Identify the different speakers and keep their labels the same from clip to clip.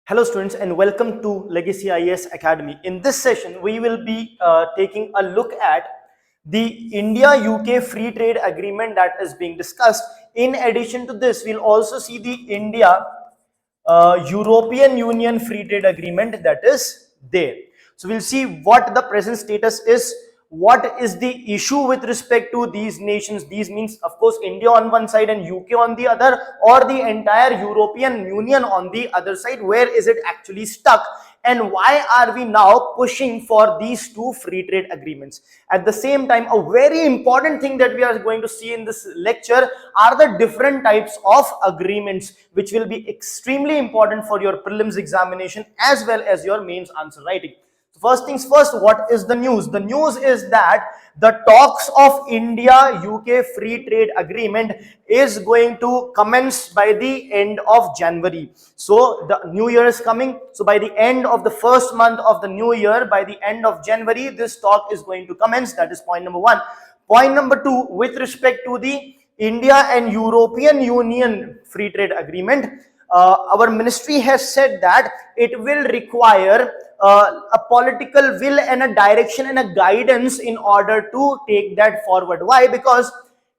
Speaker 1: Hello students and welcome to Legacy IAS Academy. In this session, we will be taking a look at the India-UK Free Trade Agreement that is being discussed. In addition to this, we'll also see the India-European Union Free Trade Agreement that is there. So we'll see what the present status is, what is the issue with respect to these nations. These means, of course, India on one side and UK on the other, or the entire European Union on the other side. Where is it actually stuck, and why are we now pushing for these two free trade agreements? At the same time, a very important thing that we are going to see in this lecture are the different types of agreements, which will be extremely important for your prelims examination as well as your mains answer writing. First things first, what is the news? The news is that the talks of India-UK Free Trade Agreement is going to commence by the end of January. So the new year is coming. So by the end of the first month of the new year, by the end of January, this talk is going to commence. That is point number one. Point number two, with respect to the India and European Union Free Trade Agreement, our ministry has said that it will require a political will and a direction and a guidance in order to take that forward. Why? Because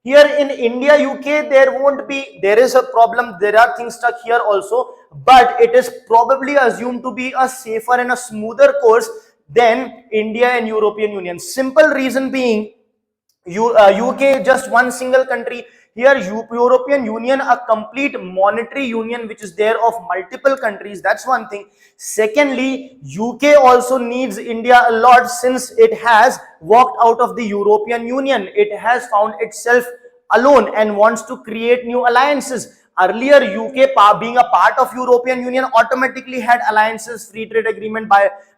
Speaker 1: here in India, UK, there is a problem, there are things stuck here also, but it is probably assumed to be a safer and a smoother course than India and European Union. Simple reason being, UK just one single country. Here European Union, a complete monetary union which is there of multiple countries. That's one thing. Secondly, UK also needs India a lot since it has walked out of the European Union. It has found itself alone and wants to create new alliances. Earlier, UK being a part of European Union automatically had alliances, free trade agreement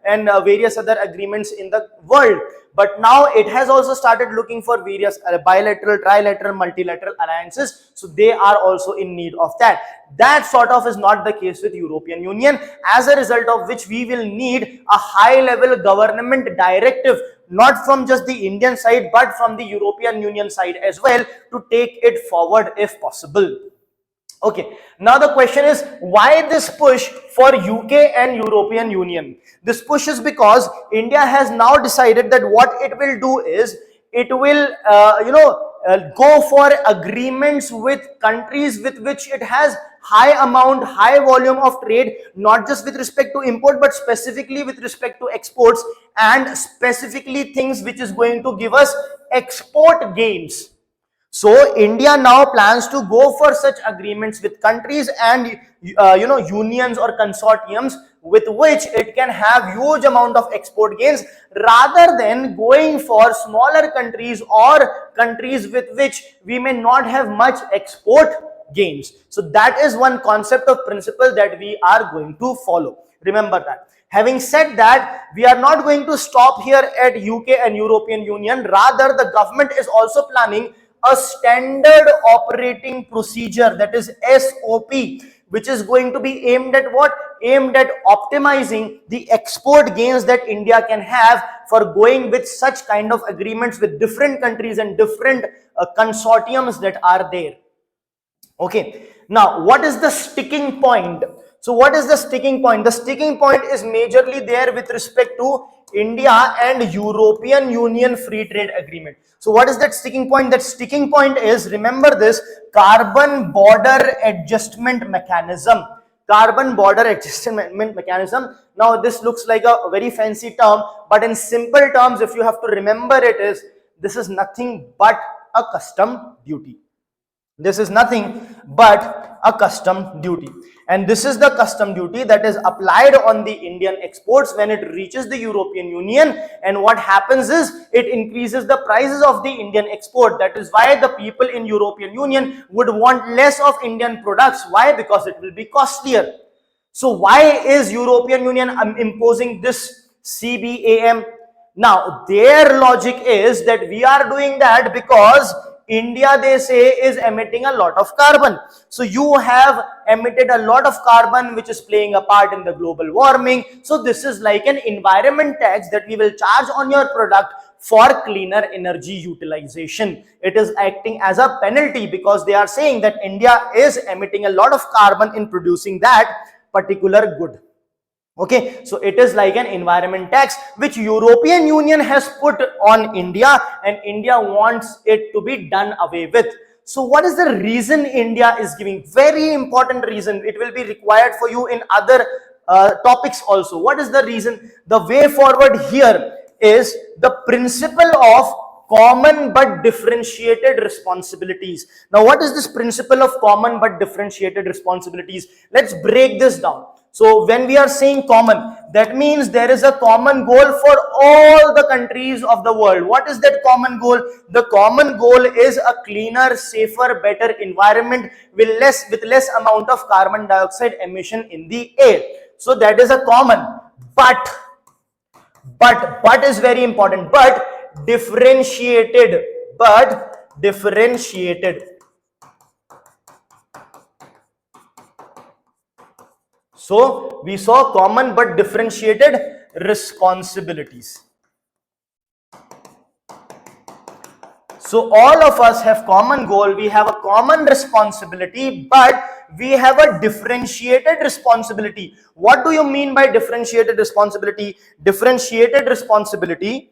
Speaker 1: and various other agreements in the world. But now it has also started looking for various bilateral, trilateral, multilateral alliances. So they are also in need of that. That sort of is not the case with European Union, as a result of which we will need a high level government directive, not from just the Indian side, but from the European Union side as well, to take it forward if possible. Okay, now the question is, why this push for UK and European Union? This push is because India has now decided that what it will do is, it will go for agreements with countries with which it has high volume of trade, not just with respect to import, but specifically with respect to exports, and specifically things which is going to give us export gains. So India now plans to go for such agreements with countries and unions or consortiums with which it can have huge amount of export gains, rather than going for smaller countries or countries with which we may not have much export gains. So that is one concept of principle that we are going to follow. Remember that. Having said that, we are not going to stop here at UK and European Union. Rather, the government is also planning a standard operating procedure, that is SOP, which is going to be aimed at what? Aimed at optimizing the export gains that India can have for going with such kind of agreements with different countries and different consortiums that are there. Okay, now what is the sticking point? So what is the sticking point? The sticking point is majorly there with respect to India and European Union Free Trade Agreement. So what is that sticking point? That sticking point is, remember this, carbon border adjustment mechanism. Carbon border adjustment mechanism. Now this looks like a very fancy term, but in simple terms, if you have to remember it, is this is nothing but a custom duty. This is nothing but a custom duty, and this is the custom duty that is applied on the Indian exports when it reaches the European Union. And what happens is, it increases the prices of the Indian export. That is why the people in European Union would want less of Indian products. Why? Because it will be costlier. So why is European Union imposing this CBAM? Now their logic is that we are doing that because India, they say, is emitting a lot of carbon. So you have emitted a lot of carbon, which is playing a part in the global warming. So this is like an environment tax that we will charge on your product for cleaner energy utilization. It is acting as a penalty because they are saying that India is emitting a lot of carbon in producing that particular good. Okay, so it is like an environment tax which European Union has put on India, and India wants it to be done away with. So what is the reason India is giving? Very important reason. It will be required for you in other topics also. What is the reason? The way forward here is the principle of common but differentiated responsibilities. Now, what is this principle of common but differentiated responsibilities? Let's break this down. So when we are saying common, that means there is a common goal for all the countries of the world. What is that common goal? The common goal is a cleaner, safer, better environment with less amount of carbon dioxide emission in the air. So that is a common, but is very important, but differentiated. So we saw common but differentiated responsibilities. So all of us have common goal, we have a common responsibility, but we have a differentiated responsibility. What do you mean by differentiated responsibility? Differentiated responsibility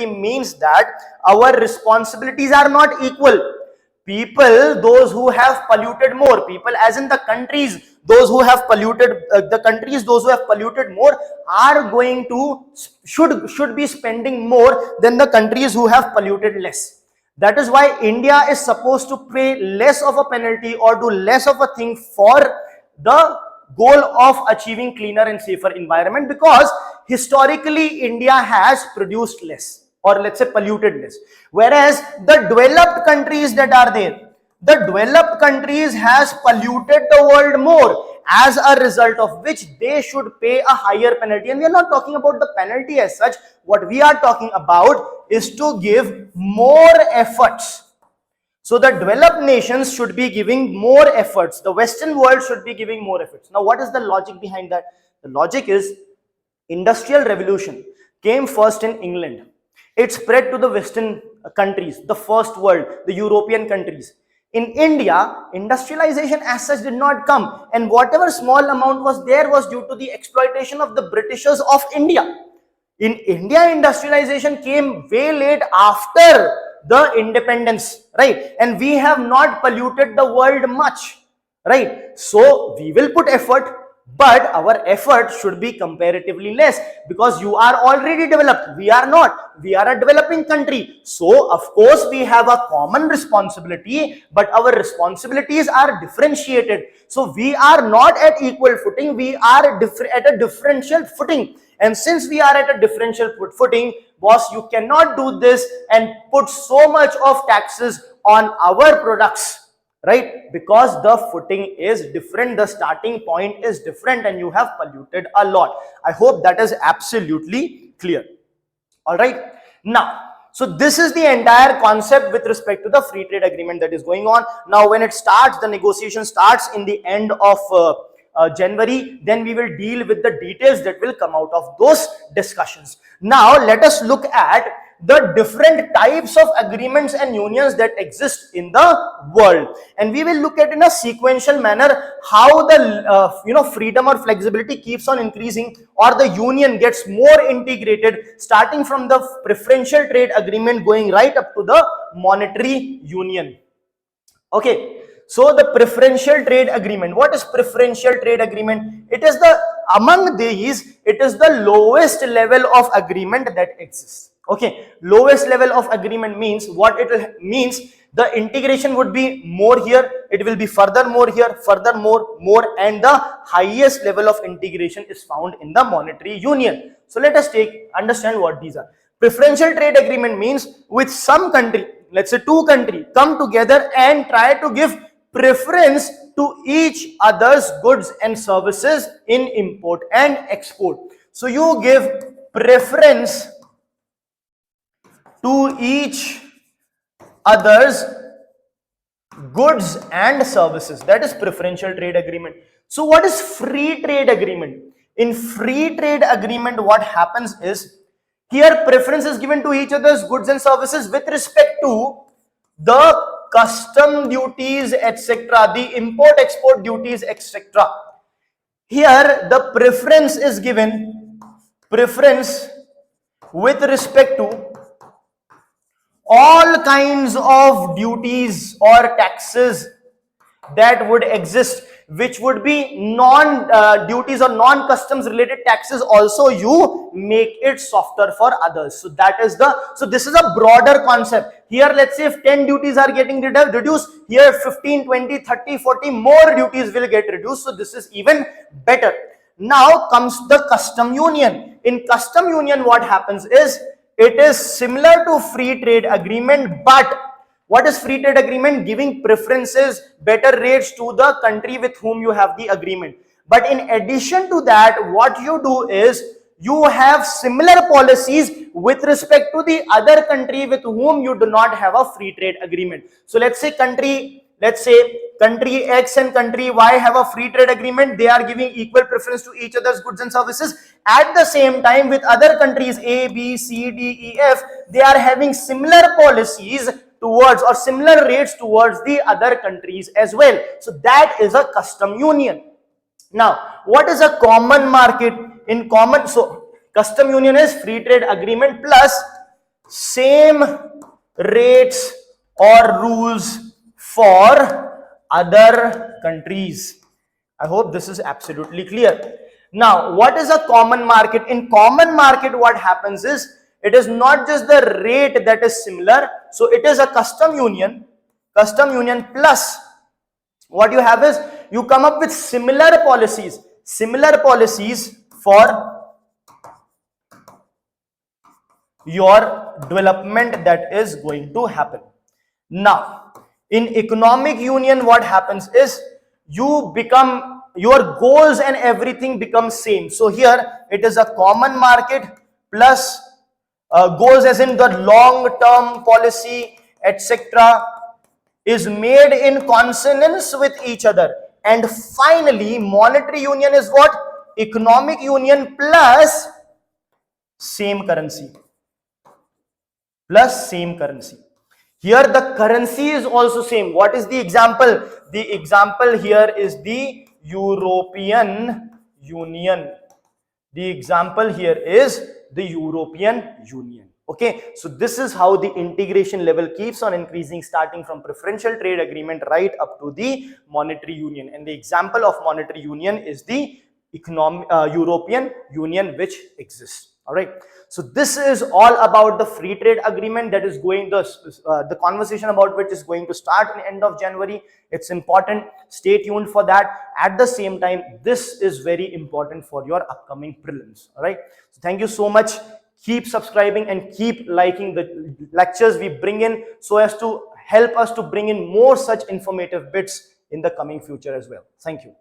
Speaker 1: means that our responsibilities are not equal. People, those who have polluted more, people as in the countries, those who have polluted those who have polluted more are going to should be spending more than the countries who have polluted less. That is why India is supposed to pay less of a penalty or do less of a thing for the goal of achieving cleaner and safer environment, because historically India has produced less, or let's say polluted less, whereas the developed countries that are there, the developed countries has polluted the world more, as a result of which they should pay a higher penalty. And we are not talking about the penalty as such. What we are talking about is to give more efforts. So the developed nations should be giving more efforts, the Western world should be giving more efforts. Now what is the logic behind that? The logic is industrial revolution came first in England. It spread to the Western countries, the first world, the European countries. In India, industrialization as such did not come, and whatever small amount was there was due to the exploitation of the Britishers of India. In India, industrialization came way late after the independence, right? And we have not polluted the world much, right? So we will put effort, but our effort should be comparatively less, because you are already developed, we are not, we are a developing country. So of course we have a common responsibility, but our responsibilities are differentiated. So we are not at equal footing, we are at a differential footing. And since we are at a differential footing, boss, you cannot do this and put so much of taxes on our products, right? Because the footing is different, the starting point is different, and you have polluted a lot. I hope that is absolutely clear. All right. Now, so this is the entire concept with respect to the free trade agreement that is going on. Now, when it starts, the negotiation starts in the end of January, then we will deal with the details that will come out of those discussions. Now, let us look at the different types of agreements and unions that exist in the world, and we will look at in a sequential manner how the freedom or flexibility keeps on increasing, or the union gets more integrated, starting from the preferential trade agreement going right up to the monetary union. Okay, so the preferential trade agreement. What is preferential trade agreement? It is among these, it is the lowest level of agreement that exists. Okay, lowest level of agreement means what it means, the integration would be more here, it will be further more here, further more, and the highest level of integration is found in the monetary union. So let us understand what these are. Preferential trade agreement means with some country, let's say two countries, come together and try to give preference to each other's goods and services in import and export. So you give preference to each other's goods and services. That is preferential trade agreement. So what is free trade agreement? In free trade agreement, what happens is, here preference is given to each other's goods and services with respect to the custom duties, etc., the import export duties, etc. Here the preference is given, preference with respect to all kinds of duties or taxes that would exist, which would be non duties or non customs related taxes. Also you make it softer for others. So that is the, so this is a broader concept. Here let's say if 10 duties are getting reduced, here 15, 20, 30, 40 more duties will get reduced. So this is even better. Now comes the custom union. In custom union what happens is, it is similar to free trade agreement, but what is free trade agreement? Giving preferences, better rates to the country with whom you have the agreement. But in addition to that, what you do is you have similar policies with respect to the other country with whom you do not have a free trade agreement. So let's say country X and country Y have a free trade agreement. They are giving equal preference to each other's goods and services. At the same time, with other countries A, B, C, D, E, F, they are having similar policies towards or similar rates towards the other countries as well. So that is a custom union. Now, what is a common market? In common, so custom union is free trade agreement plus same rates or rules for other countries. I hope this is absolutely clear. Now, what is a common market? In common market, what happens is, it is not just the rate that is similar. So it is a custom union plus what you have is, you come up with similar policies for your development that is going to happen. Now, in economic union, what happens is, you become, your goals and everything becomes same. So here it is a common market plus goals as in the long term policy, etc., is made in consonance with each other. And finally, monetary union is what? Economic union plus same currency. Here the currency is also same. What is the example? The example here is the European Union. The example here is the European Union. Okay, so this is how the integration level keeps on increasing, starting from preferential trade agreement right up to the monetary union. And the example of monetary union is the European Union which exists. All right, so this is all about the free trade agreement that is going to the conversation about which is going to start in end of January. It's important, stay tuned for that. At the same time, this is very important for your upcoming prelims. All right, so thank you so much. Keep subscribing and keep liking the lectures we bring in, so as to help us to bring in more such informative bits in the coming future as well. Thank you.